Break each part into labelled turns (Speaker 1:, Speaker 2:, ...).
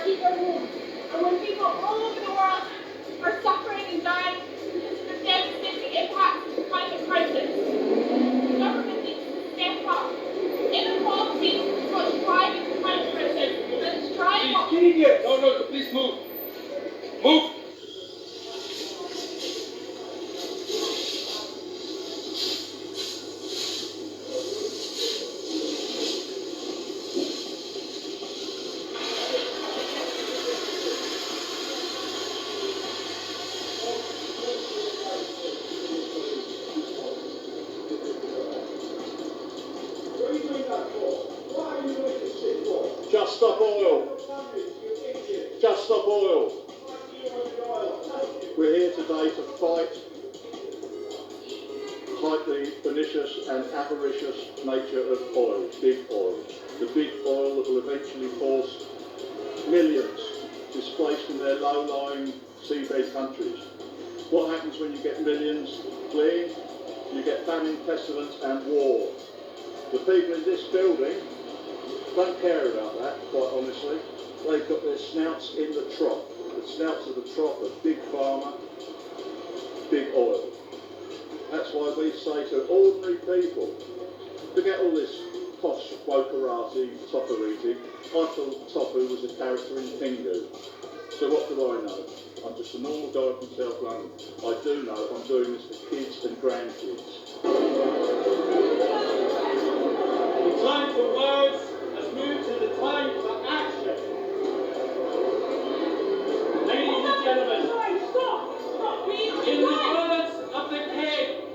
Speaker 1: treat their wounds. And when people all over the world are suffering and dying because of the devastating impact of the climate crisis, the government needs to step up. Inequality is what's driving the climate crisis, and it's driving what...
Speaker 2: No, please move. Move!
Speaker 3: Just Stop Oil. Just Stop Oil. We're here today to fight the pernicious and avaricious nature of oil, big oil. The big oil that will eventually force millions displaced in their low-lying seabed countries. What happens when you get millions fleeing? You get famine, pestilence and war. The people in this building don't care about that, quite honestly. They've got their snouts in the trough. The snouts of the trough of big pharma, big oil. That's why we say to ordinary people, forget all this posh, wokerati, topperiti. I thought Topu was a character in Pingu. So what do I know? I'm just a normal guy from South London. I do know I'm doing this for kids and grandkids.
Speaker 4: The time for words has moved to the time for action. Ladies and gentlemen, in the words of the king,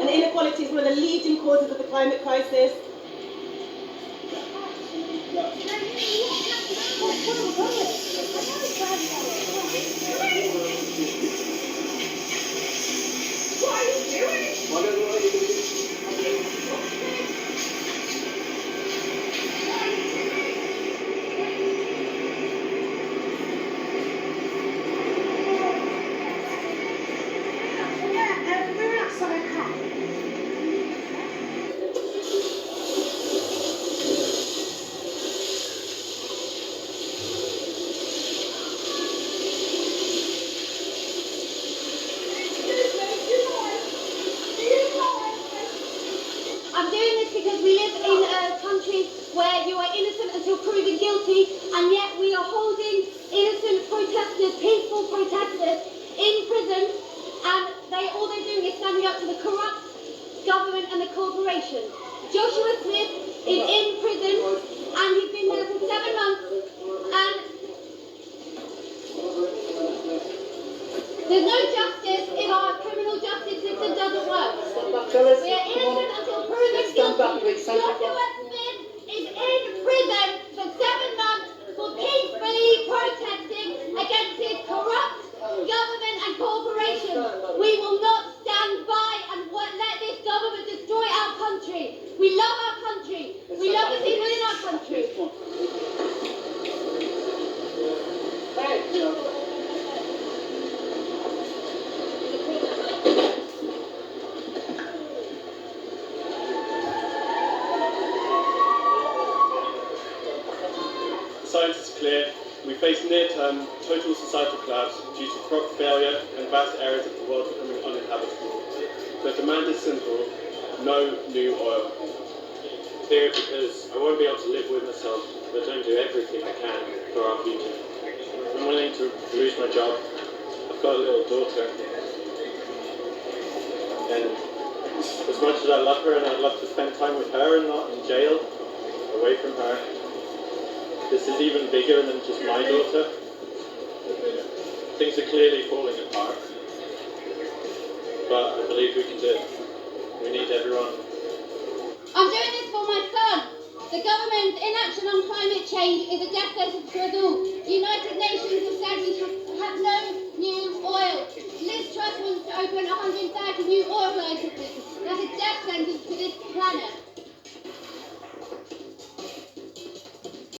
Speaker 5: and inequality is one of the leading causes of the climate crisis.
Speaker 6: clear. We face near-term total societal collapse due to crop failure and vast areas of the world becoming uninhabitable. The demand is simple: no new oil.
Speaker 7: Here because I won't be able to live with myself, but don't do everything I can for our future. I'm willing to lose my job. I've got a little daughter. And as much as I love her and I'd love to spend time with her and not in jail, away from her, this is even bigger than just my daughter. Things are clearly falling apart. But I believe we can do it. We need everyone.
Speaker 8: I'm doing this for my son. The government's inaction on climate change is a death sentence to us all.